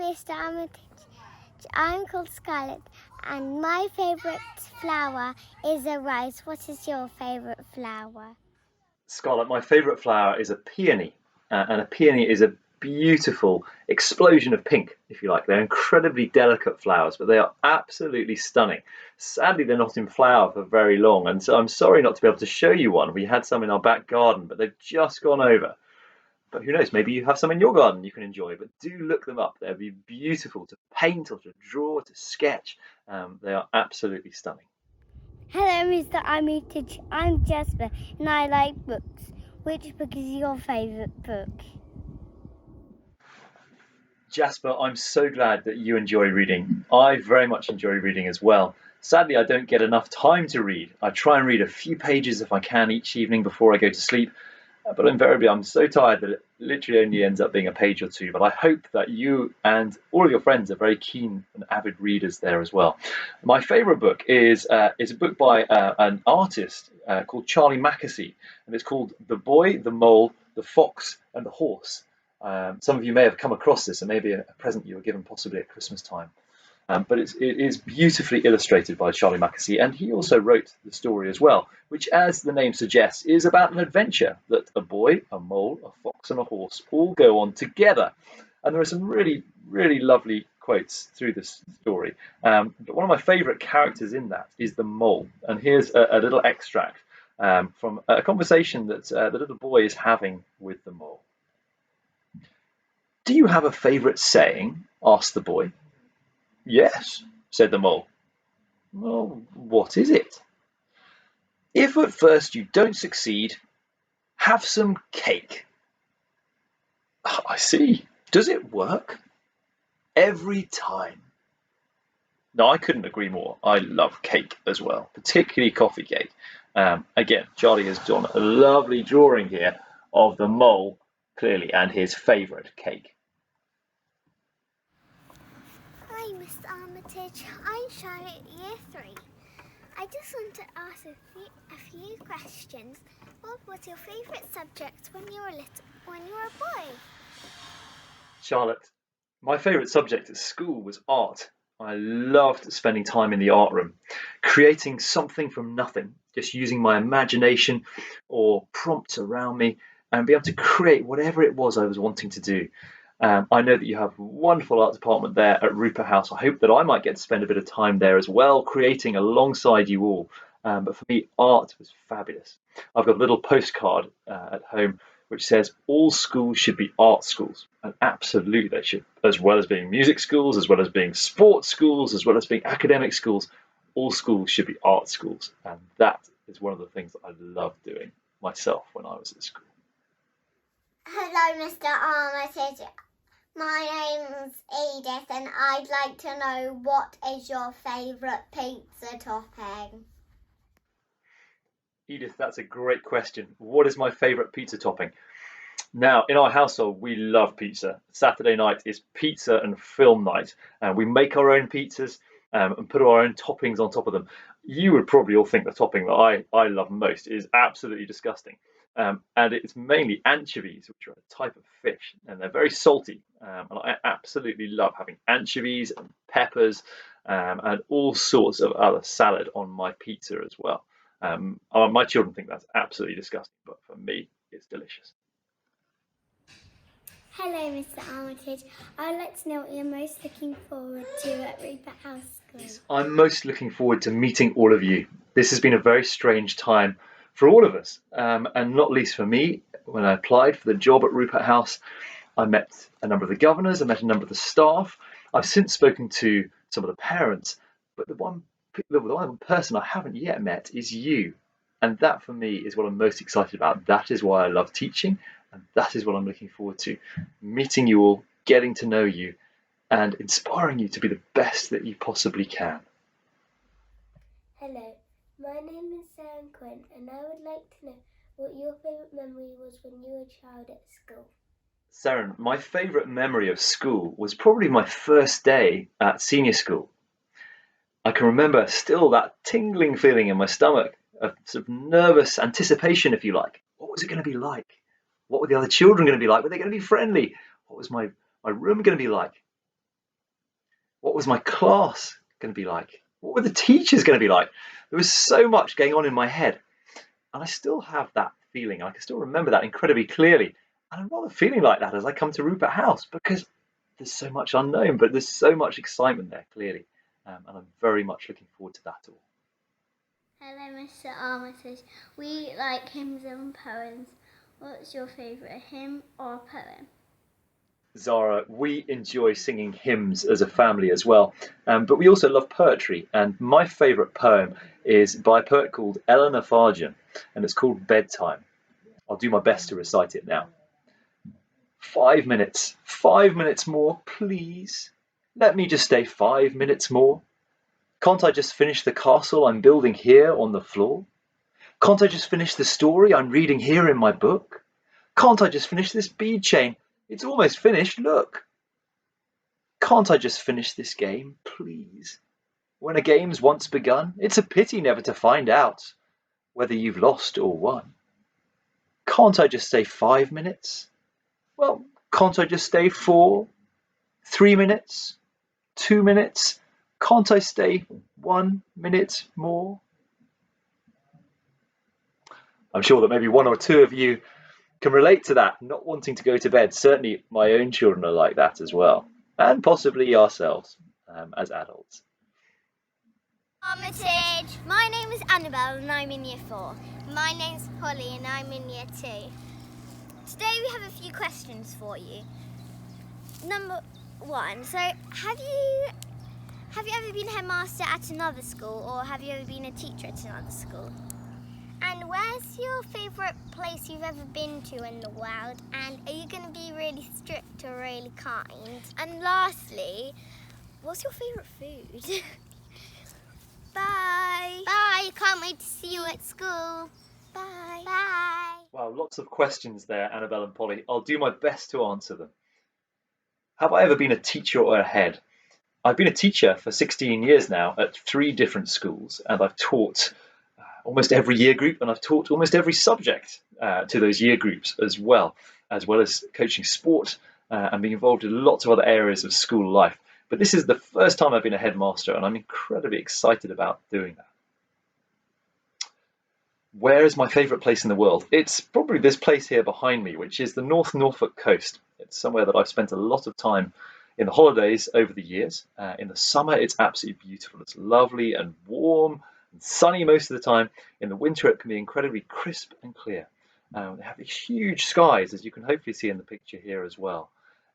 Mr. Armitage. I'm called Scarlett, and my favourite flower is a rose. What is your favourite flower? Scarlett, my favourite flower is a peony, and a peony is a beautiful explosion of pink, if you like. They're incredibly delicate flowers, but they are absolutely stunning. Sadly, they're not in flower for very long, and so I'm sorry not to be able to show you one. We had some in our back garden, but they've just gone over. But who knows, maybe you have some in your garden you can enjoy, but do look them up. They'll be beautiful to paint or to draw, to sketch. They are absolutely stunning. Hello, Mr. Armitage. I'm Jasper, and I like books. Which book is your favourite book? Jasper, I'm so glad that you enjoy reading. I very much enjoy reading as well. Sadly, I don't get enough time to read. I try and read a few pages if I can each evening before I go to sleep, but invariably I'm so tired that it literally only ends up being a page or two. But I hope that you and all of your friends are very keen and avid readers there as well. My favourite book is a book by an artist called Charlie Mackesy, and it's called The Boy, the Mole, the Fox and the Horse. Some of you may have come across this, and maybe a present you were given possibly at Christmas time. But it is beautifully illustrated by Charlie Mackesy, and he also wrote the story as well, which, as the name suggests, is about an adventure that a boy, a mole, a fox, and a horse all go on together. And there are some really, really lovely quotes through this story. But one of my favourite characters in that is the mole. And here's a little extract from a conversation that the little boy is having with the mole. "Do you have a favourite saying?" asked the boy. "Yes," said the mole. "Well, what is it?" "If at first you don't succeed, have some cake." "I see. Does it work?" "Every time." No, I couldn't agree more. I love cake as well, particularly coffee cake. Again, Charlie has done a lovely drawing here of the mole, clearly, and his favourite cake. Hi, Mr. Armitage. I'm Charlotte, Year 3. I just want to ask a few questions. What was your favourite subject when you were a boy? Charlotte, my favourite subject at school was art. I loved spending time in the art room, creating something from nothing, just using my imagination or prompts around me and be able to create whatever it was I was wanting to do. I know that you have a wonderful art department there at Rupert House. I hope that I might get to spend a bit of time there as well, creating alongside you all. But for me, art was fabulous. I've got a little postcard at home which says all schools should be art schools. And absolutely they should, as well as being music schools, as well as being sports schools, as well as being academic schools. All schools should be art schools. And that is one of the things that I loved doing myself when I was at school. Hello, Mr. Armitage. My name's Edith, and I'd like to know what is your favourite pizza topping? Edith, that's a great question. What is my favourite pizza topping? Now, in our household, we love pizza. Saturday night is pizza and film night, and we make our own pizzas and put our own toppings on top of them. You would probably all think the topping that I love most is absolutely disgusting. And it's mainly anchovies, which are a type of fish, and they're very salty. And I absolutely love having anchovies and peppers and all sorts of other salad on my pizza as well. My children think that's absolutely disgusting, but for me, it's delicious. Hello, Mr. Armitage. I'd like to know what you're most looking forward to at Rupert House School. I'm most looking forward to meeting all of you. This has been a very strange time for all of us, and not least for me. When I applied for the job at Rupert House, I met a number of the governors, I met a number of the staff. I've since spoken to some of the parents, but the one person I haven't yet met is you. And that for me is what I'm most excited about. That is why I love teaching, and that is what I'm looking forward to. Meeting you all, getting to know you, and inspiring you to be the best that you possibly can. Hello, my name is Sarah Quinn, and I would like to know what your favourite memory was when you were a child at school. Saren, my favourite memory of school was probably my first day at senior school. I can remember still that tingling feeling in my stomach, a sort of nervous anticipation, if you like. What was it going to be like? What were the other children going to be like? Were they going to be friendly? What was my room going to be like? What was my class going to be like? What were the teachers going to be like? There was so much going on in my head. And I still have that feeling. I can still remember that incredibly clearly. And I'm rather feeling like that as I come to Rupert House because there's so much unknown, but there's so much excitement there, clearly. And I'm very much looking forward to that all. Hello, Mr. Armitage. We like hymns and poems. What's your favourite hymn or poem? Zara, we enjoy singing hymns as a family as well, but we also love poetry. And my favourite poem is by a poet called Eleanor Farjan, and it's called Bedtime. I'll do my best to recite it now. 5 minutes more, please. Let me just stay 5 minutes more. Can't I just finish the castle I'm building here on the floor? Can't I just finish the story I'm reading here in my book? Can't I just finish this bead chain? It's almost finished, look. Can't I just finish this game, please? When a game's once begun, it's a pity never to find out whether you've lost or won. Can't I just stay 5 minutes? Well, can't I just stay 4, 3 minutes, 2 minutes? Can't I stay 1 minute more? I'm sure that maybe one or two of you can relate to that, not wanting to go to bed. Certainly, my own children are like that as well, and possibly ourselves as adults. Armitage. My name is Annabelle and I'm in year 4. My name's Polly and I'm in year 2. Today we have a few questions for you. Number 1. So, have you ever been a headmaster at another school, or have you ever been a teacher at another school? And where's your favourite place you've ever been to in the world? And are you going to be really strict or really kind? And lastly, what's your favourite food? Bye. Bye. Can't wait to see you at school. Bye. Bye. Wow, lots of questions there, Annabelle and Polly. I'll do my best to answer them. Have I ever been a teacher or a head? I've been a teacher for 16 years now at 3 different schools, and I've taught almost every year group, and I've taught almost every subject to those year groups as well as coaching sport and being involved in lots of other areas of school life. But this is the first time I've been a headmaster, and I'm incredibly excited about doing that. Where is my favourite place in the world? It's probably this place here behind me, which is the North Norfolk coast. It's somewhere that I've spent a lot of time in the holidays over the years. In the summer, it's absolutely beautiful. It's lovely and warm and sunny most of the time. In the winter, it can be incredibly crisp and clear. They have these huge skies, as you can hopefully see in the picture here as well.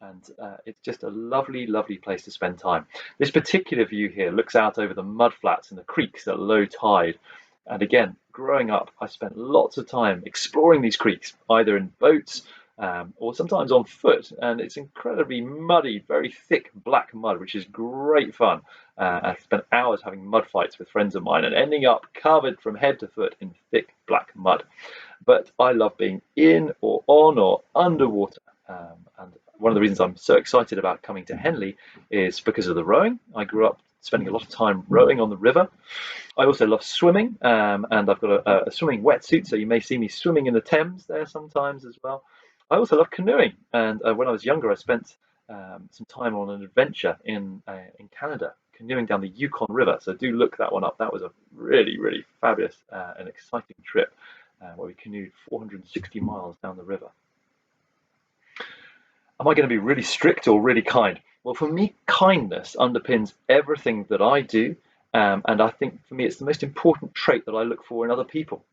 And it's just a lovely, lovely place to spend time. This particular view here looks out over the mudflats and the creeks at low tide. And again, growing up, I spent lots of time exploring these creeks, either in boats or sometimes on foot. And it's incredibly muddy, very thick black mud, which is great fun. I spent hours having mud fights with friends of mine and ending up covered from head to foot in thick black mud. But I love being in or on or underwater. And one of the reasons I'm so excited about coming to Henley is because of the rowing. I grew up spending a lot of time rowing on the river. I also love swimming, and I've got a swimming wetsuit, so you may see me swimming in the Thames there sometimes as well. I also love canoeing, and when I was younger, I spent some time on an adventure in Canada, canoeing down the Yukon River. So do look that one up. That was a really, really fabulous and exciting trip where we canoed 460 miles down the river. Am I going to be really strict or really kind? Well, for me, kindness underpins everything that I do. And I think for me, it's the most important trait that I look for in other people.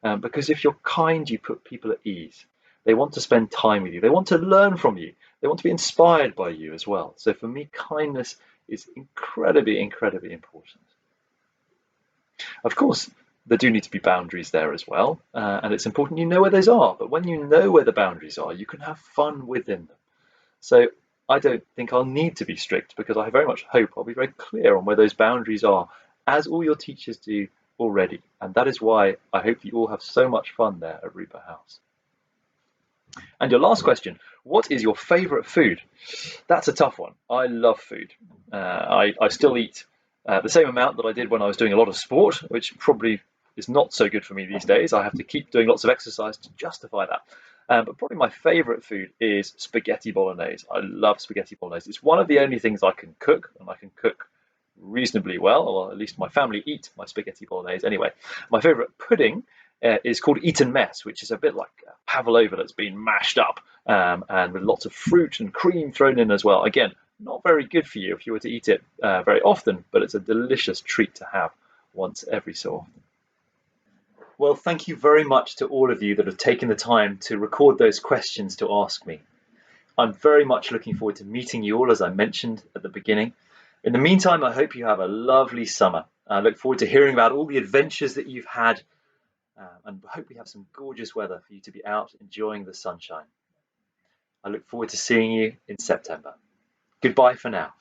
Because if you're kind, you put people at ease. They want to spend time with you. They want to learn from you. They want to be inspired by you as well. So for me, kindness is incredibly, incredibly important. Of course, there do need to be boundaries there as well. And it's important you know where those are. But when you know where the boundaries are, you can have fun within them. So I don't think I'll need to be strict because I very much hope I'll be very clear on where those boundaries are, as all your teachers do already. And that is why I hope you all have so much fun there at Rupert House. And your last question, what is your favourite food? That's a tough one. I love food. I still eat the same amount that I did when I was doing a lot of sport, which probably is not so good for me these days. I have to keep doing lots of exercise to justify that. But probably my favourite food is spaghetti bolognese. I love spaghetti bolognese. It's one of the only things I can cook, and I can cook reasonably well, or at least my family eat my spaghetti bolognese anyway. My favourite pudding is called Eton mess, which is a bit like pavlova that's been mashed up and with lots of fruit and cream thrown in as well. Again, not very good for you if you were to eat it very often, but it's a delicious treat to have once every so often. Well, thank you very much to all of you that have taken the time to record those questions to ask me. I'm very much looking forward to meeting you all, as I mentioned at the beginning. In the meantime, I hope you have a lovely summer. I look forward to hearing about all the adventures that you've had, and hope we have some gorgeous weather for you to be out enjoying the sunshine. I look forward to seeing you in September. Goodbye for now.